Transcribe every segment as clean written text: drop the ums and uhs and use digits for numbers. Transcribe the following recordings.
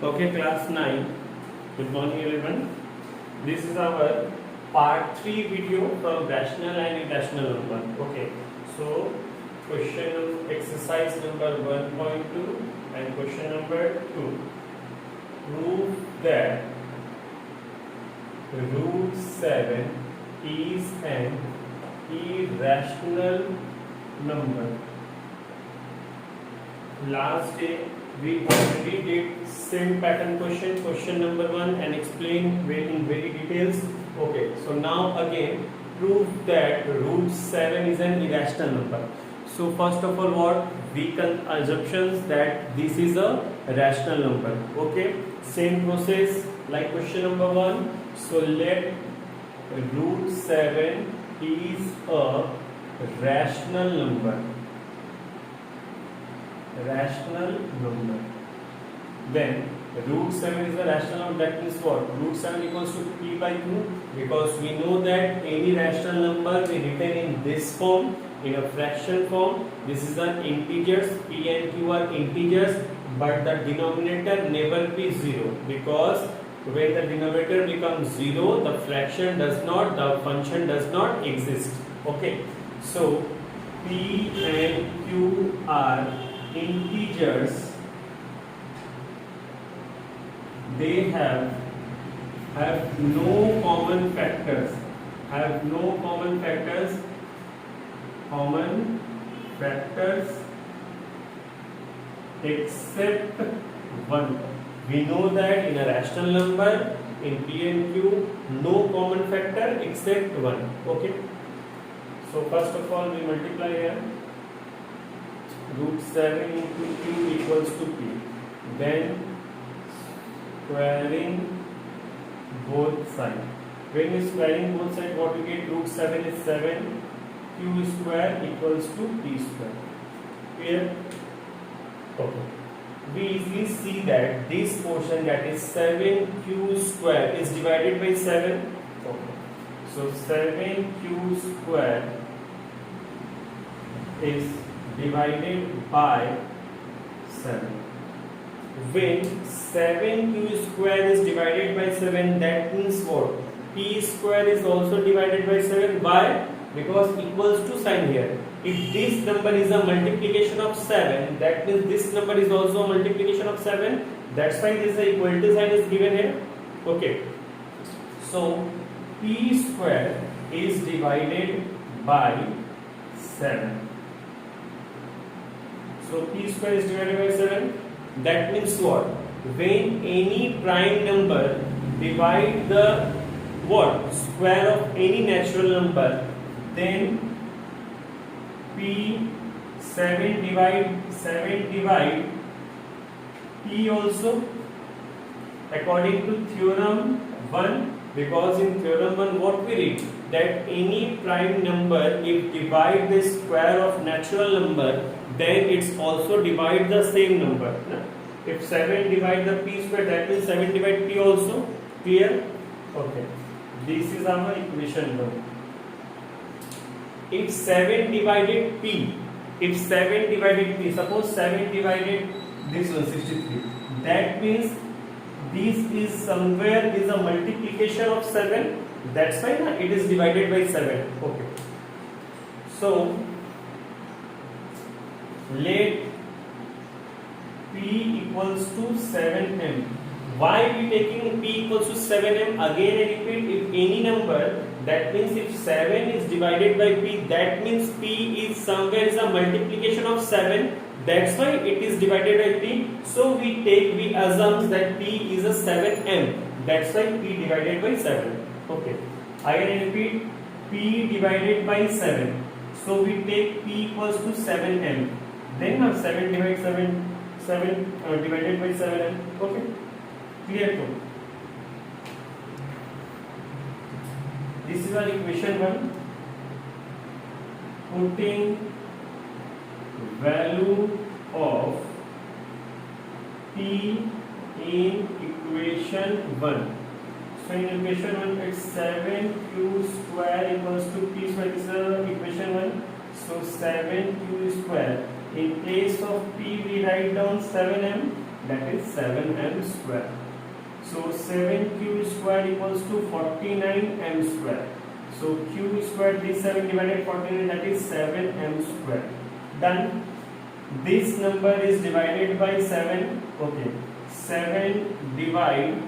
Okay, class 9. Good morning, everyone. This is our part 3 video from rational and irrational number. Okay, so exercise number 1.2 and question number 2. Prove that root 7 is an irrational number. Last day we already did same pattern question number 1 and explained in very details. Okay, so now again prove that root 7 is an irrational number. So first of all, what we can assumptions that this is a rational number. Okay, same process like question number 1. So let root 7 is a rational number. Then root 7 is a rational number. That means what? Root 7 equals to p by 2, because we know that any rational number we written in this form, in a fraction form. This is an integers. P and q are integers, but the denominator never be 0, because when the denominator becomes 0, the function does not exist. Okay, so p and q are integers. They have no common factors. Common factors except 1. We know that in a rational number, in p and q, no common factor except 1. Okay. So first of all, we multiply here. Root 7 into q equals to p. Then squaring both sides. When we squaring both sides, what we get? Root 7 is 7. Q square equals to p square. Clear? Okay. We easily see that this portion, that is 7q square, is divided by 7. Okay. So 7q square is divided by 7. When 7q square is divided by 7, that means what? P square is also divided by 7. Why? Because equals to sign here. If this number is a multiplication of 7, that means this number is also a multiplication of 7. That's why this equal to sign is given here. Okay. So P square is divided by 7. So P square is divided by 7. That means what? When any prime number divide the what? Square of any natural number, then P 7 divide P also, according to theorem 1, because in theorem 1 what we read? That any prime number, if divide the square of natural number, then it's also divide the same number. If 7 divide the p square, that means 7 divide p also. Clear? Okay. This is our equation 1. If 7 divided p, suppose 7 divided this one 63, that means this is somewhere is a multiplication of 7. That's why it is divided by 7. Okay. So let p equals to 7m. Why we taking p equals to 7m? Again I repeat, if any number, that means if 7 is divided by p, that means p is somewhere is a multiplication of 7. That's why it is divided by p. So we assume that p is a 7m. That's why p divided by 7. Okay. Again I repeat, p divided by 7. So we take p equals to 7m. Then now 7 divided by 7m. Okay. Clear to? This is our equation 1. Putting value of p in equation 1. So in equation 1, it's 7q square equals to p square. This is equation 1. So 7q square. In place of p, we write down 7m. that is 7m square. So 7q square equals to 49m square. So q square, this 7 divided 49, that is 7m square. Done. This number is divided by 7. Okay, 7 divide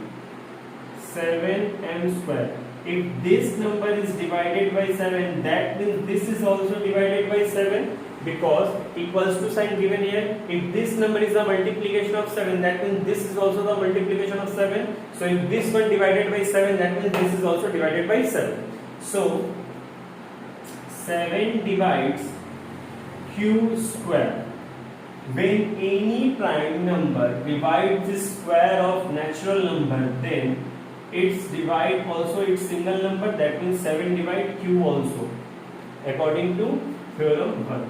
7m square. If this number is divided by 7, that means this is also divided by 7, because equals to sign given here. If this number is a multiplication of 7, that means this is also the multiplication of 7. So if this one divided by 7, that means this is also divided by 7. So 7 divides q square. When any prime number divides the square of natural number, then its divide also its single number, that means 7 divide q also, according to theorem 1.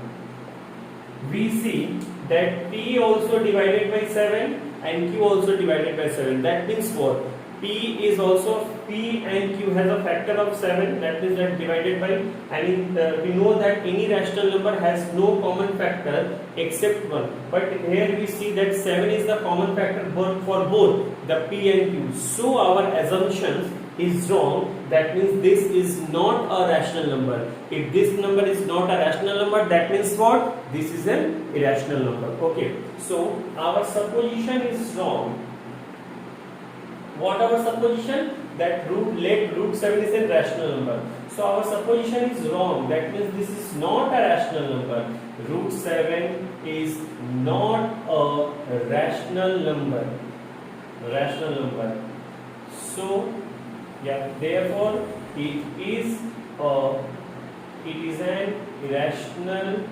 We see that p also divided by 7 and q also divided by 7. That means what? P is also, p and q has a factor of 7, that means that divided by, and we know that any rational number has no common factor except 1. But here we see that 7 is the common factor for both the p and q. So our assumptions is wrong. That means this is not a rational number. If this number is not a rational number, that means what? This is an irrational number. Okay. So our supposition is wrong. What our supposition? That let root 7 is a rational number. So our supposition is wrong. That means this is not a rational number. Root 7 is not a rational number. Rational number. So yeah, therefore it is an irrational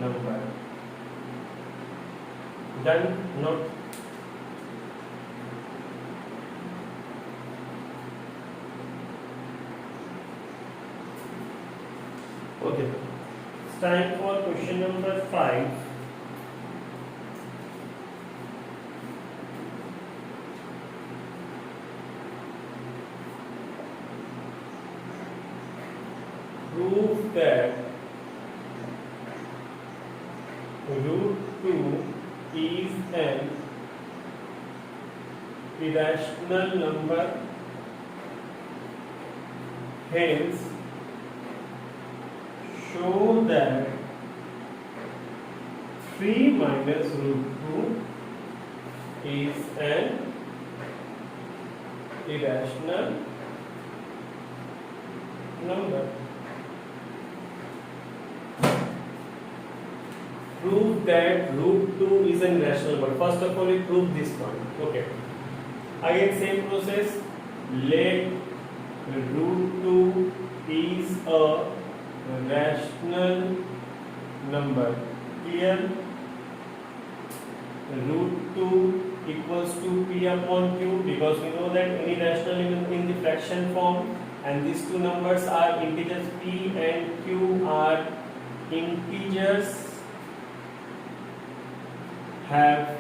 number. Done? Not. Okay. It's time for question number 5. Prove that root 2 is an irrational number, hence show that 3 minus root 2 is an irrational number. Prove that root 2 is an irrational number. First of all, we prove this one. Okay. Again, same process. Let root 2 is a rational number. Here, root 2 equals to p upon q, because we know that any rational number in the fraction form, and these two numbers are integers. P and q are integers, have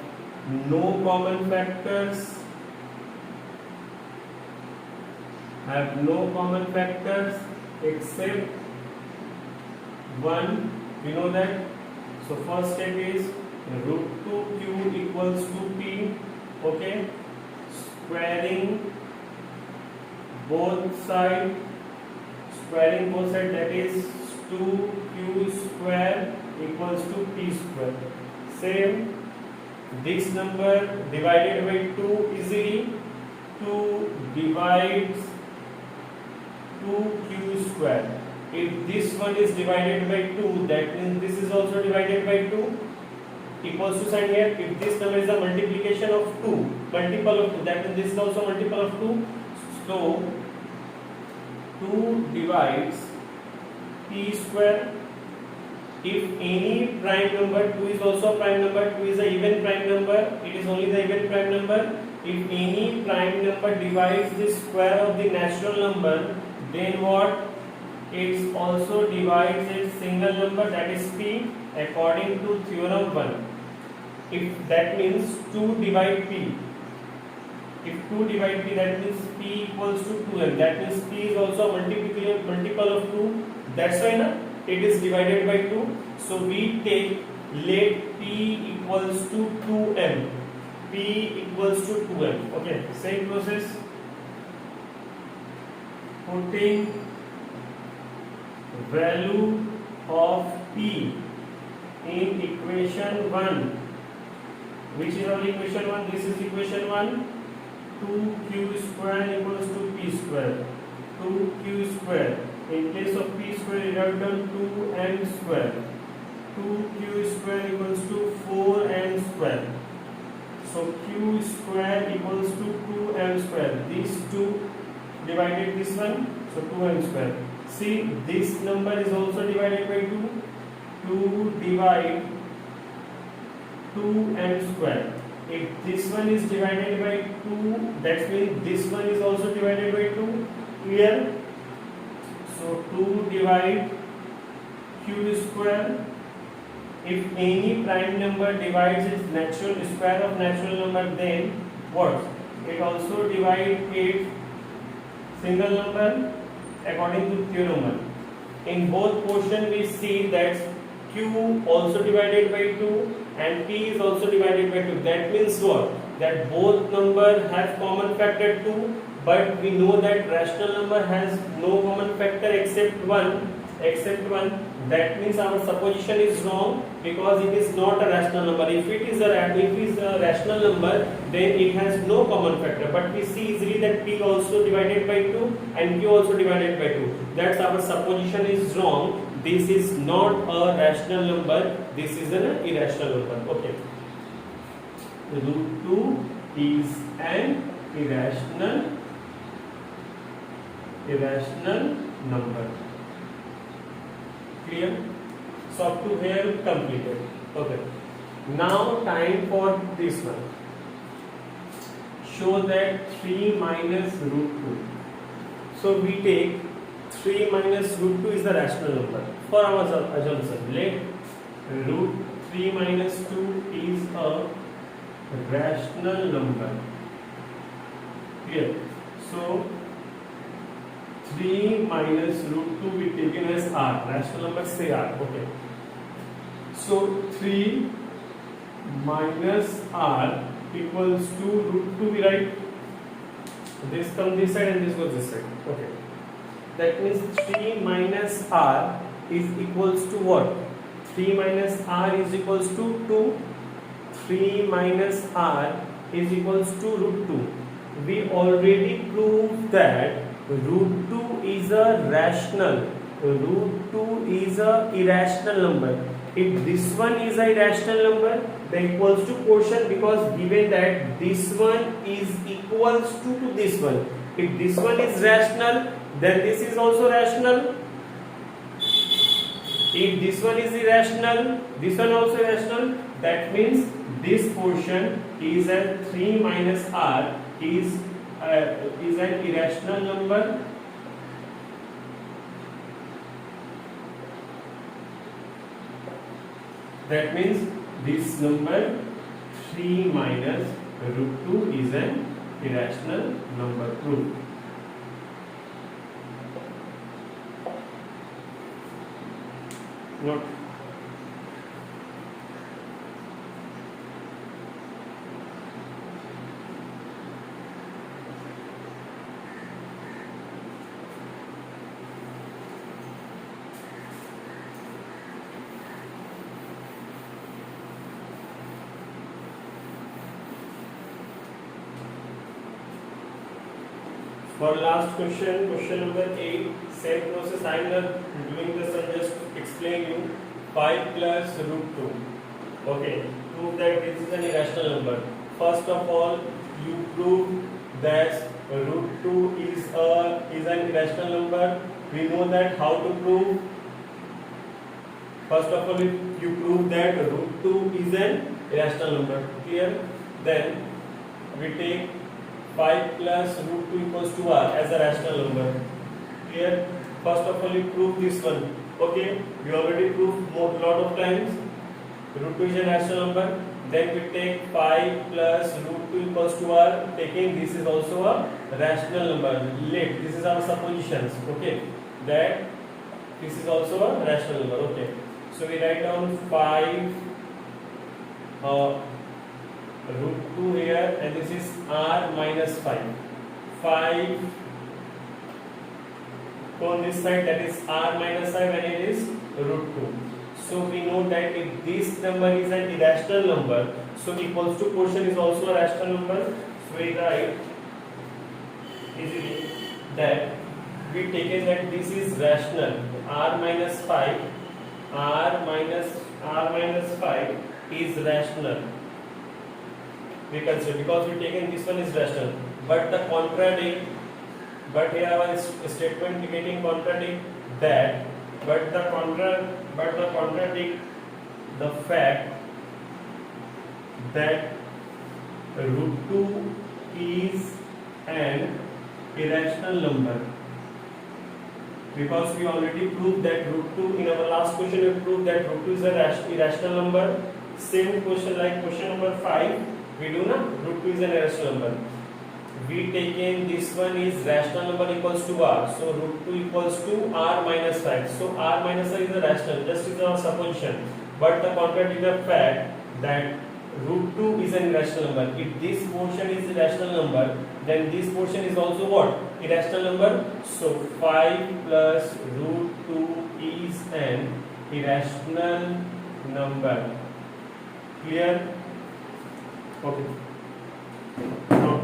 no common factors, except 1. We know that. So first step is root 2q equals to p. Okay, squaring both sides, that is 2q square equals to p square. Same, this number divided by 2 easily. 2 divides 2q square. If this one is divided by 2, that means this is also divided by 2. Equals to sign here. If this number is a multiplication of 2, multiple of 2, that means this is also multiple of 2. So 2 divides p square. If any prime number, 2 is also a prime number, 2 is an even prime number, it is only the even prime number. If any prime number divides the square of the natural number, then what? It also divides its single number, that is p, according to theorem 1. If that means 2 divide p. If 2 divide p, that means p equals to 2m. That means p is also a multiple of 2. That's why it is divided by 2. So we take let p equals to 2m. P equals to 2m. Okay, same process. Putting value of p in equation 1. Which is our equation 1? This is equation 1. 2q square equals to p square. 2q square. In place of p square, write down 2m square. 2q square equals to 4m square. So q square equals to 2m square. These two divided this one, so 2m square. See, this number is also divided by 2. 2 divide 2m square. If this one is divided by 2, that means this one is also divided by 2. Clear? So 2 divide q square. If any prime number divides its natural square of natural number, then what? It also divides its single number according to theorem 1. In both portion we see that q also divided by 2 and p is also divided by 2. That means what? That both number have common factor 2, but we know that rational number has no common factor except 1. That means our supposition is wrong, because it is not a rational number. If it is a rational number, then it has no common factor. But we see easily that p also divided by 2 and q also divided by 2. That's our supposition is wrong. This is not a rational number. This is an irrational number. Okay. Root 2 is an irrational number. Clear? So up to here completed. Okay. Now time for this one. Show that 3 minus root 2. So we take 3 minus root 2 is the rational number. For our assumption, let root 3 minus 2 is a rational number. Clear? So 3 minus root 2 we taken as r. Rational number say r. Okay. So 3 minus r equals to root 2. We write this comes this side and this goes this side. Okay. That means 3 minus r is equals to what? 3 minus r is equals to 2. 3 minus r is equals to root 2. We already proved that root 2 is a rational. Root 2 is a irrational number. If this one is a irrational number, then equals to quotient, because given that this one is equals to this one. If this one is rational, then this is also rational. If this one is irrational, this one also irrational. That means this portion is a 3 minus r is an irrational number. That means this number 3 minus root 2 is an irrational number. Proof. Note. For last question, question number 8, same process. I am not doing this, I just explain you. 5 plus root 2. Okay, prove that this is an irrational number. First of all, you prove that root 2 is an irrational number. We know that how to prove. First of all, you prove that root 2 is an irrational number. Clear? Then we take 5 plus root 2 equals to r as a rational number. Clear? First of all, you prove this one. Okay, we already proved lot of times. Root 2 is a rational number. Then we take 5 plus root 2 equals to r. Taking this is also a rational number. Let this is our suppositions. Okay, that this is also a rational number. Okay, so we write down 5 root 2 here, and this is r minus 5. 5 on this side, that is r minus 5, and it is root 2. So we know that if this number is an irrational number, so equals to quotient is also a rational number. So we write easily that we taken that this is rational. R minus 5 is rational. We consider because we taken this one is rational, but the contradict. But here our statement getting contradict that, but the contradict the fact that root 2 is an irrational number, because we already proved that root 2 in our last question. We proved that root 2 is an irrational number. Same question like question number 5, we do not root 2 is an irrational number. We taken this one is rational number equals to r, so root 2 equals to r minus 5. So r minus 5 is a rational, just is our supposition. But the contradict the fact that root 2 is an irrational number. If this portion is a rational number, then this portion is also what? Irrational number. So 5 plus root 2 is an irrational number. Clear? Okay. Now